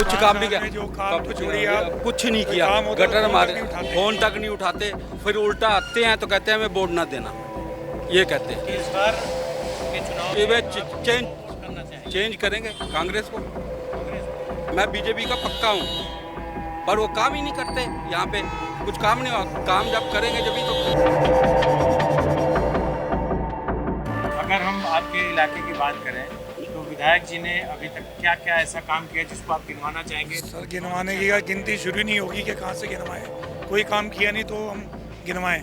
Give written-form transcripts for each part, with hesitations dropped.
कुछ काम नहीं किया, जो काम तो छोड़िए आप, कुछ नहीं किया। काम होता तो गटर फोन हमारे तक नहीं उठाते। फोन तक नहीं उठाते, फिर उल्टा आते हैं तो कहते हैं हमें वोट ना देना, ये कहते हैं। इस बार के चुनाव ये वे में आप चेंज करना चाहेंगे चेंज करेंगे कांग्रेस को। कांग्रेस? मैं बीजेपी का पक्का हूँ, पर वो काम ही नहीं करते। यहाँ पे कुछ काम नहीं हुआ, काम जब करेंगे जब तो। अगर हम आपके इलाके की बात करें तो विधायक जी ने अभी तक क्या क्या ऐसा काम किया जिसको आप गिनवाना चाहेंगे? सर गिनवाने की गिनती शुरू नहीं होगी कि कहाँ से गिनवाएं। कोई काम किया नहीं तो हम गिनवाएं।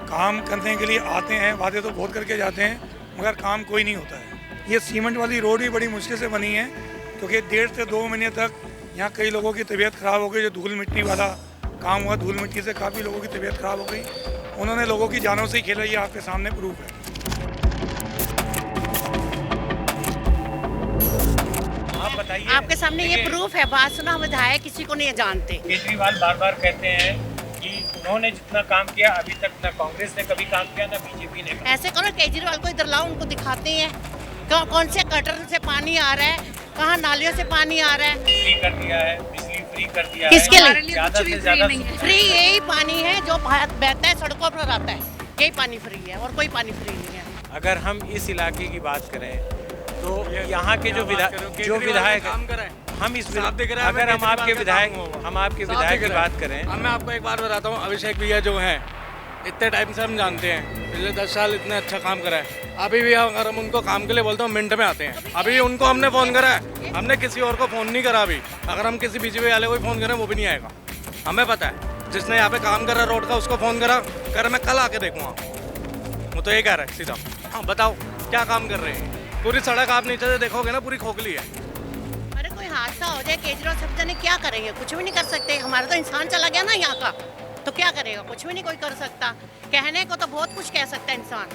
काम करने के लिए आते हैं, वादे तो बहुत करके जाते हैं, मगर काम कोई नहीं होता है। ये सीमेंट वाली रोड भी बड़ी मुश्किल से बनी है, क्योंकि 1.5 से 2 महीने तक यहाँ कई लोगों की तबीयत ख़राब हो गई। जो धूल मिट्टी वाला काम हुआ, धूल मिट्टी से काफ़ी लोगों की तबीयत ख़राब हो गई। उन्होंने लोगों की जानों से ही खेला, ये आपके सामने प्रूफ है। आप बताइए। आपके सामने ये देखिए, प्रूफ है। बात सुना, विधायक किसी को नहीं जानते। केजरीवाल बार बार कहते हैं कि उन्होंने जितना काम किया अभी तक न कांग्रेस ने कभी काम किया न बीजेपी ने। ऐसे करो, केजरीवाल को इधर लाओ, उनको दिखाते हैं कौन से गटर से पानी आ रहा है, कहाँ नालियों से पानी आ रहा है। फ्री कर दिया है, बिजली फ्री कर दिया किसके है। लिए? ज्यादा से ज्यादा फ्री यही पानी है जो बहता है सड़कों पर आता है, यही पानी फ्री है और कोई पानी फ्री नहीं है। अगर हम इस इलाके की बात करें तो यहाँ के जो विधायक हम इस अगर हम आपके विधायक की बात करें, मैं आपको एक बात बताता हूँ, अभिषेक भैया जो हैं इतने टाइम से हम जानते हैं, पिछले 10 साल इतने अच्छा काम करा है। अभी भी अगर हम उनको काम के लिए बोलते हैं मिनट में आते हैं। अभी उनको हमने फ़ोन करा है, हमने किसी और को फ़ोन नहीं करा। अभी अगर हम किसी बीजेपी वाले को फ़ोन करें वो भी नहीं आएगा, हमें पता है। जिसने यहाँ पे काम करा रोड का उसको फ़ोन करा, कर मैं कल आके देखूँगा, वो तो ये कह रहा है सीधा। हाँ बताओ क्या काम कर रहे हैं? पूरी सड़क आप नीचे से देखोगे ना, पूरी खोखली है। अरे कोई हादसा हो जाए, केजरीवाल सब जने क्या करेंगे? कुछ भी नहीं कर सकते। हमारा तो इंसान चला गया ना यहाँ का, तो क्या करेगा? कुछ भी नहीं कोई कर सकता। कहने को तो बहुत कुछ कह सकता है इंसान।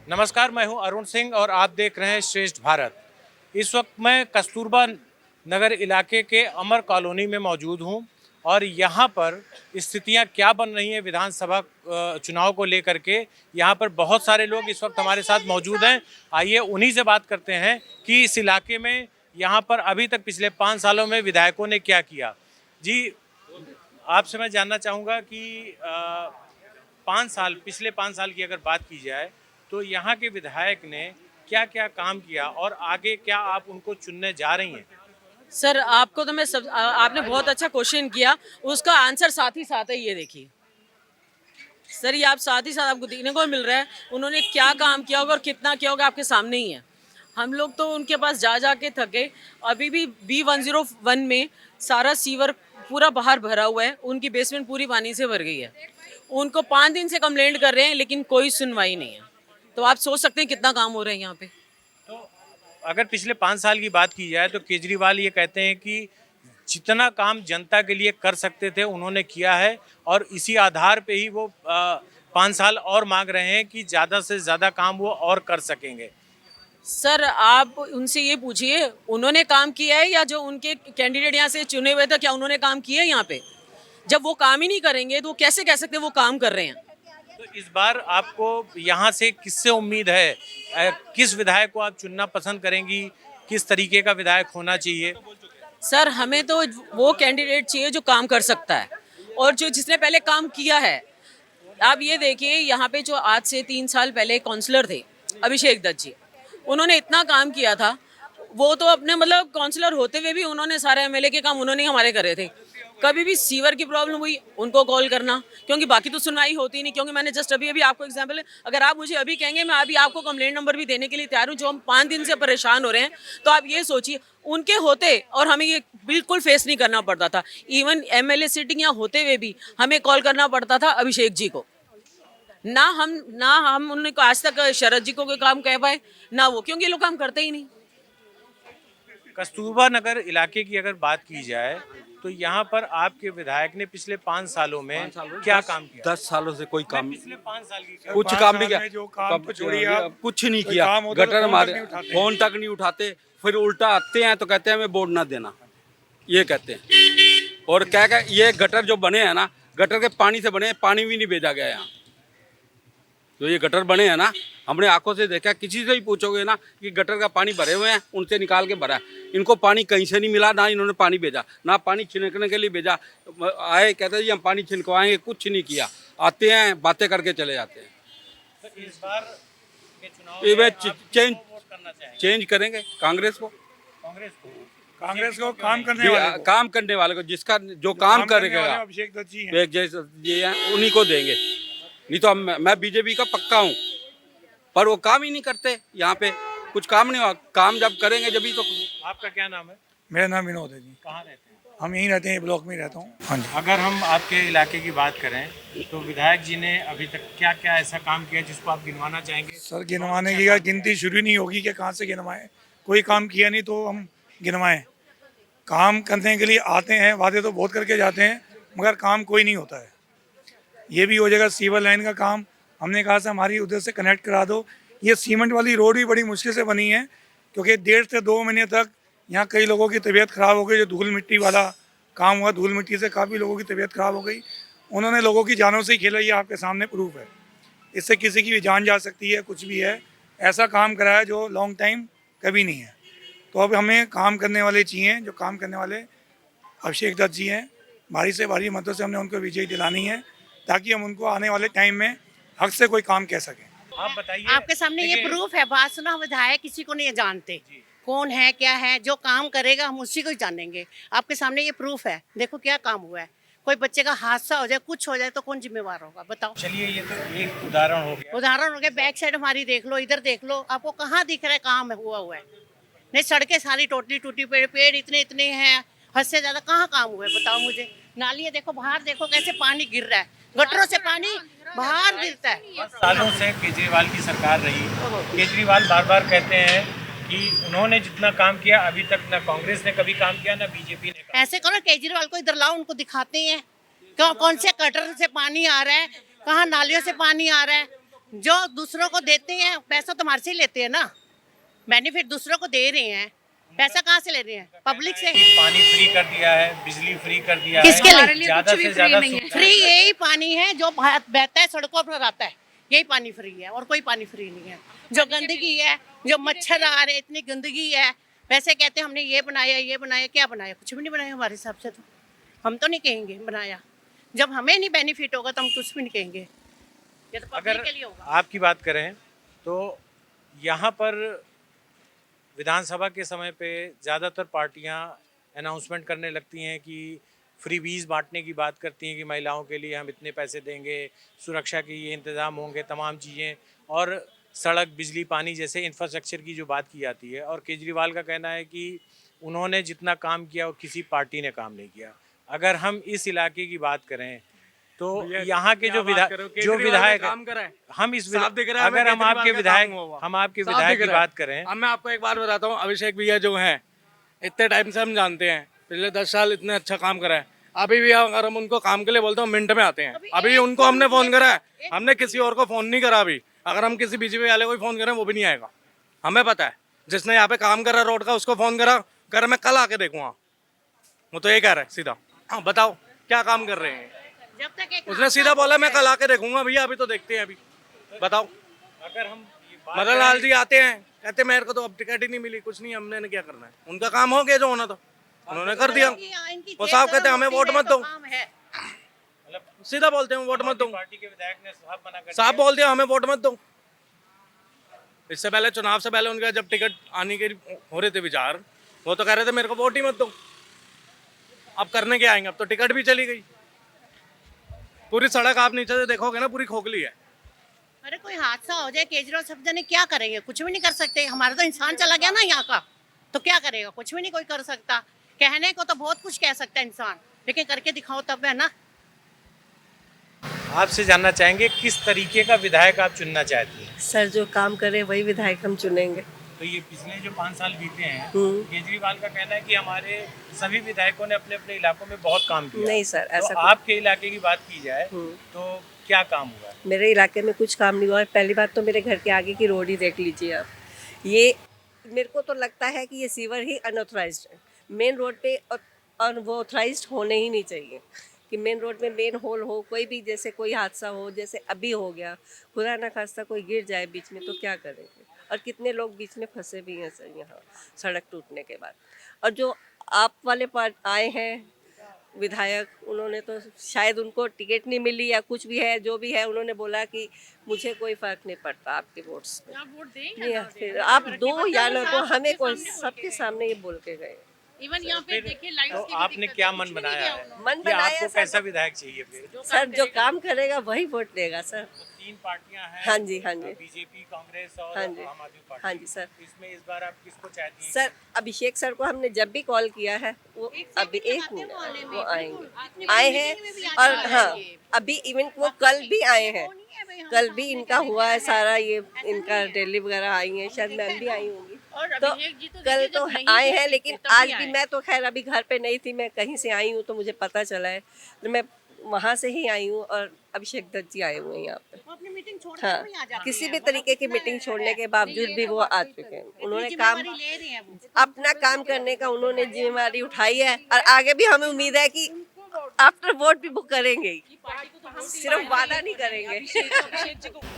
नमस्कार, मैं हूं अरुण सिंह और आप देख रहे हैं श्रेष्ठ भारत। इस वक्त मैं कस्तूरबा नगर इलाके के अमर कॉलोनी में मौजूद हूं और यहाँ पर स्थितियाँ क्या बन रही हैं विधानसभा चुनाव को लेकर के। यहाँ पर बहुत सारे लोग इस वक्त हमारे साथ मौजूद हैं। आइए उन्हीं से बात करते हैं कि इस इलाके में यहाँ पर अभी तक पिछले 5 सालों में विधायकों ने क्या किया। जी, आपसे मैं जानना चाहूँगा कि पिछले 5 साल की अगर बात की जाए तो यहाँ के विधायक ने क्या क्या काम किया और आगे क्या आप उनको चुनने जा रही हैं? सर आपको तो आपने बहुत अच्छा क्वेश्चन किया, उसका आंसर साथ ही साथ है। ये देखिए सर, ये आप साथ ही साथ आपको देखने को मिल रहा है उन्होंने क्या काम किया होगा और कितना किया होगा, आपके सामने ही है। हम लोग तो उनके पास जा के थके। अभी भी B101 में सारा सीवर पूरा बाहर भरा हुआ है, उनकी बेसमेंट पूरी पानी से भर गई है। उनको 5 दिन से कंप्लेंट कर रहे हैं लेकिन कोई सुनवाई नहीं है। तो आप सोच सकते हैं कितना काम हो रहा है यहाँ पे। तो अगर पिछले 5 साल की बात की जाए तो केजरीवाल ये कहते हैं कि जितना काम जनता के लिए कर सकते थे उन्होंने किया है और इसी आधार पे ही वो 5 साल और मांग रहे हैं कि ज़्यादा से ज़्यादा काम वो और कर सकेंगे। सर आप उनसे ये पूछिए उन्होंने काम किया है या जो उनके कैंडिडेट यहाँ से चुने हुए थे, क्या उन्होंने काम किया है यहाँ पे? जब वो काम ही नहीं करेंगे तो कैसे कह सकते वो काम कर रहे हैं? तो इस बार आपको यहाँ से किससे उम्मीद है? किस विधायक को आप चुनना पसंद करेंगी? किस तरीके का विधायक होना चाहिए? सर हमें तो वो कैंडिडेट चाहिए जो काम कर सकता है और जो जिसने पहले काम किया है। आप ये देखिए यहाँ पे जो आज से 3 साल पहले काउंसलर थे अभिषेक दत्त जी, उन्होंने इतना काम किया था। वो तो अपने मतलब काउंसलर होते हुए भी उन्होंने सारे एमएलए के काम उन्होंने हमारे करे थे। कभी भी सीवर की प्रॉब्लम हुई उनको कॉल करना, क्योंकि बाकी तो सुनवाई होती नहीं। क्योंकि मैंने जस्ट अभी आपको एग्जांपल, अगर आप मुझे अभी कहेंगे मैं अभी आपको कंप्लेंट नंबर भी देने के लिए तैयार हूँ, जो हम 5 दिन से परेशान हो रहे हैं। तो आप ये सोचिए उनके होते और हमें ये बिल्कुल फेस नहीं करना पड़ता था। इवन एमएलए सिटिंग यहाँ होते हुए भी हमें कॉल करना पड़ता था अभिषेक जी को। ना हम उनको आज तक शरद जी को कोई काम कह पाए ना वो, क्योंकि ये लोग काम करते ही नहीं। कस्तूरबा नगर इलाके की अगर बात की जाए तो यहाँ पर आपके विधायक ने पिछले 5 सालों में क्या काम किया? 10 सालों से कोई काम, पिछले 5 साल की कुछ 5 काम साल नहीं किया। में जो काम तो छोड़िए आप, कुछ नहीं कोई किया। काम होता तो गटर फोन हमारे तक नहीं उठाते। फोन तक नहीं उठाते, फिर उल्टा आते हैं तो कहते हैं हमें वोट ना देना, ये कहते हैं। और क्या ये गटर जो बने हैं ना, गटर के पानी से बने हैं, पानी भी नहीं भेजा गया यहाँ। जो ये गटर बने हैं ना, हमने आंखों से देखा, किसी से ही पूछोगे ना कि गटर का पानी भरे हुए हैं, उनसे निकाल के भरा है। इनको पानी कहीं से नहीं मिला, ना इन्होंने पानी भेजा, ना पानी छिड़कने के लिए भेजा। आए कहते हैं जी हम पानी छिड़कवाएंगे, कुछ नहीं किया। आते हैं, बातें करके चले जाते हैं। तो इस बार के चुनाव ये में वे आप चेंज किसको वोट करना चाहेंगे? चेंज करेंगे कांग्रेस को, कांग्रेस को काम करने वाले को, काम करने वाले को, जिसका जो काम करने करेगा, वाले अभिषेक दत्त जी हैं। जैसे ये हैं उन्हीं को देंगे। नहीं तो मैं बीजेपी का पक्का हूँ, पर वो काम ही नहीं करते। यहाँ पे कुछ काम नहीं हुआ। काम जब करेंगे जब ही तो। आपका क्या नाम है? मेरा नाम विनोद है जी। कहाँ रहते हैं? हम यहीं रहते हैं, ब्लॉक में ही रहता हूँ। हाँ जी। अगर हम आपके इलाके की बात करें तो विधायक जी ने अभी तक क्या क्या ऐसा काम किया जिसको आप गिनवाना चाहेंगे? सर गिनवाने की क्या गिनती शुरू नहीं होगी कि कहाँ से गिनवाएं। कोई काम किया नहीं तो हम गिनवाएं। काम करने के लिए आते हैं, वादे तो बहुत करके जाते हैं, मगर काम कोई नहीं होता है। ये भी हो जाएगा सीवर लाइन का काम। हमने कहा था हमारी उधर से कनेक्ट करा दो। ये सीमेंट वाली रोड भी बड़ी मुश्किल से बनी है, क्योंकि 1.5 से 2 महीने तक यहाँ कई लोगों की तबीयत ख़राब हो गई। जो धूल मिट्टी वाला काम हुआ, धूल मिट्टी से काफ़ी लोगों की तबीयत ख़राब हो गई। उन्होंने लोगों की जानों से ही खेला, ये आपके सामने प्रूफ है। इससे किसी की भी जान जा सकती है, कुछ भी है। ऐसा काम कराया जो लॉन्ग टाइम कभी नहीं है। तो अब हमें काम करने वाले चाहिए, जो काम करने वाले अभिषेक दत्त जी हैं। भारी से भारी मतों से हमने उनको विजयी दिलानी है, ताकि हम उनको आने वाले टाइम में हक से कोई काम कह सकें। आप बताइए। आपके सामने ये प्रूफ है। बात सुना, विधायक किसी को नहीं जानते कौन है क्या है। जो काम करेगा हम उसी को ही जानेंगे। आपके सामने ये प्रूफ है। देखो क्या काम हुआ है। कोई बच्चे का हादसा हो जाए, कुछ हो जाए तो कौन जिम्मेवार होगा बताओ। चलिए, ये तो एक उदाहरण हो गया। उदाहरण हो गया। बैक साइड हमारी देख लो, इधर देख लो, आपको कहाँ दिख रहा है काम हुआ है? नहीं, सड़कें सारी टोटली टूटी, पेड़ इतने इतने हैं, हद से ज्यादा। कहाँ काम हुआ है बताओ मुझे। नालियाँ देखो, बाहर देखो कैसे पानी गिर रहा है, गटरों से पानी बाहर गिरता है। सालों से केजरीवाल की सरकार रही। केजरीवाल बार बार कहते हैं कि उन्होंने जितना काम किया अभी तक न कांग्रेस ने कभी काम किया, न बीजेपी ने। ऐसे करो, केजरीवाल को इधर लाओ, उनको दिखाते हैं कौन से कटर से पानी आ रहा है, कहाँ नालियों से पानी आ रहा है। जो दूसरों को देते हैं पैसा तो हमारे से ही लेते हैं ना, बेनिफिट दूसरों को दे रहे हैं, पैसा कहाँ से ले रहे हैं? पब्लिक से। पानी फ्री कर दिया है, बिजली फ्री कर दिया किसके है, लिए? ज्यादा से ज्यादा फ्री यही पानी है जो बहता है सड़कों पर आता है, यही पानी फ्री है, और कोई पानी फ्री नहीं है। जो गंदगी है, जो मच्छर आ रहे, इतनी गंदगी है। वैसे कहते हैं हमने ये बनाया, क्या बनाया? कुछ भी नहीं बनाया हमारे हिसाब से। तो हम तो नहीं कहेंगे बनाया। जब हमें नहीं बेनिफिट होगा तो हम कुछ भी नहीं कहेंगे। ये तो अगर पब्लिक के लिए होगा। आपकी बात करें तो यहाँ पर विधानसभा के समय पे ज़्यादातर पार्टियाँ अनाउंसमेंट करने लगती हैं कि फ्री बीज बांटने की बात करती हैं कि महिलाओं के लिए हम इतने पैसे देंगे, सुरक्षा के ये इंतज़ाम होंगे, तमाम चीज़ें, और सड़क, बिजली, पानी जैसे इंफ्रास्ट्रक्चर की जो बात की जाती है। और केजरीवाल का कहना है कि उन्होंने जितना काम किया वो किसी पार्टी ने काम नहीं किया। अगर हम इस इलाके की बात करें तो यहाँ के जो विधायक काम करा है, हम इस साफ दिख रहा है अगर हमें हम आपके केजरीवाल का विधायक काम हुआ। हम आपके साफ विधायक दिख की रहा है। बात करें। अब मैं आपको एक बात बताता हूँ, अभिषेक भैया जो हैं इतने टाइम से हम जानते हैं, पिछले 10 साल इतने अच्छा काम करा है। अभी भी अगर हम उनको काम के लिए बोलते हैं मिनट में आते हैं। अभी उनको हमने फोन करा है, हमने किसी और को फोन नहीं करा। अभी अगर हम किसी बीजेपी वाले को फोन करें वो भी नहीं आएगा, हमें पता है। जिसने यहाँ पे काम करा रोड का उसको फोन करा, कर मैं कल आके देखूंगा, वो तो ये कह रहा है सीधा। हाँ बताओ क्या काम कर रहे हैं? जब तक एक उसने सीधा बोला मैं कल आके देखूंगा। भैया अभी तो देखते हैं, अभी बताओ। अगर हम मदन लाल जी आते हैं, कहते मेरे को तो अब टिकट ही नहीं मिली, कुछ नहीं, हमने क्या करना है? उनका काम हो गया जो होना था, उन्होंने कर दिया। वो साहब कहते हैं हमें वोट मत दो, सीधा बोलते हैं वोट मत दो। पार्टी के विधायक ने साफ मना कर साहब बोल दिया हमें वोट मत दो। इससे पहले चुनाव से पहले उनका जब टिकट आने के हो रहे थे विचार, वो तो कह रहे थे मेरे को वोट ही मत दो। अब करने के आएंगे? अब तो टिकट भी चली गई। पूरी सड़क आप नीचे से देखोगे ना, पूरी खोखली है। अरे कोई हादसा हो जाए, केजरीवाल सब जने क्या करेंगे? कुछ भी नहीं कर सकते। हमारा तो इंसान चला गया ना यहाँ का, तो क्या करेगा? कुछ भी नहीं कोई कर सकता। कहने को तो बहुत कुछ कह सकता है इंसान, लेकिन करके दिखाओ तब है ना। आपसे जानना चाहेंगे किस तरीके का विधायक आप चुनना चाहती हैं? सर जो काम करे वही विधायक हम चुनेंगे। तो ये पिछले जो 5 साल बीते हैं, केजरीवाल का कहना है कि हमारे सभी विधायकों ने अपने अपने इलाकों में बहुत काम किया। नहीं सर, ऐसा तो आपके इलाके की बात की जाए तो क्या काम हुआ? मेरे इलाके में कुछ काम नहीं हुआ है। पहली बात तो मेरे घर के आगे की रोड ही देख लीजिए आप। ये मेरे को तो लगता है कि ये सीवर ही अनऑथराइज्ड है मेन रोड पे, और वो ऑथराइज्ड होने ही नहीं चाहिए। कि मेन रोड में मेन होल हो, कोई भी जैसे कोई हादसा हो, जैसे अभी हो गया, खुदा ना खास्ता कोई गिर जाए बीच में तो क्या करेंगे। और कितने लोग बीच में फंसे भी हैं सर यहाँ सड़क टूटने के बाद। और जो आप वाले पार्ट आए हैं विधायक, उन्होंने तो शायद उनको टिकट नहीं मिली या कुछ भी है, जो भी है, उन्होंने बोला कि मुझे कोई फर्क नहीं पड़ता आपके वोट्स में, आप वोट दें नहीं, फिर आप दो या ना दो, हमें कोई सबके सामने ये बोल के गए। इवन यहाँ पे देखिए लाइट्स तो की भी आपने दिक्कत क्या है, मन कुछ भी बनाया नहीं है किया मन कि बनाया आपको सर, कैसा विधायक चाहिए फिर? सर जो काम करेगा वही वोट देगा सर। तो 3 पार्टियां हैं, हाँ जी, हाँ जी। बीजेपी, कांग्रेस और हाँ जी, आम आदमी पार्टी। हाँ जी सर। इसमें इस बार आप किसको चाहती हैं? सर अभिषेक सर को हमने जब भी कॉल किया है वो अभी एक मिनट वो आएंगे, आए हैं। और हाँ अभी इवन वो कल भी आए हैं, कल भी इनका हुआ है सारा, ये इनका दिल्ली वगैरह आई हैं, शायद मैम भी आई होंगी, और तो अभिषेक जी तो कल देखिए तो जब नहीं आए थे, हैं। लेकिन तब आज भी भी आए। मैं तो खैर अभी घर पे नहीं थी, मैं कहीं से आई हूँ तो मुझे पता चला है, तो मैं वहाँ से ही आई हूँ। और अभिषेक दत्त जी आए हुए हैं यहाँ पे। वो अपनी मीटिंग छोड़ के हाँ भी आ जाते किसी हैं। भी तरीके की मीटिंग छोड़ने के बावजूद भी वो आ चुके हैं। उन्होंने काम जिम्मेवारी ले रहे हैं वो। अपना काम करने का उन्होंने जिम्मेवारी उठाई है, और आगे भी हमें उम्मीद है कि आफ्टर वोट भी वो करेंगे ही, सिर्फ वादा नहीं करेंगे।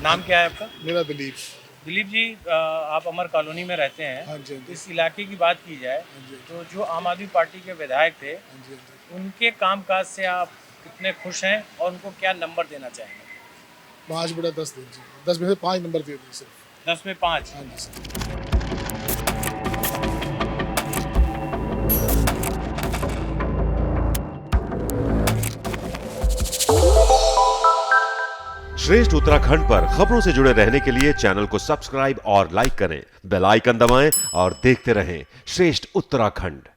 नाम क्या है आपका? मेरा दिलीप। दिलीप जी, आप अमर कॉलोनी में रहते हैं। हाँ जी, हाँ जी। इस इलाके की बात की जाए तो जो आम आदमी पार्टी के विधायक थे, हाँ जी, हाँ जी। उनके कामकाज से आप कितने खुश हैं और उनको क्या नंबर देना चाहेंगे? 5 बटा 10 दीजिए, 10 में से 5 नंबर दे दीजिए सिर्फ। 10 में 5। हाँ जी सर। श्रेष्ठ उत्तराखंड पर खबरों से जुड़े रहने के लिए चैनल को सब्सक्राइब और लाइक करें, बेल आइकन दबाएं और देखते रहें श्रेष्ठ उत्तराखंड।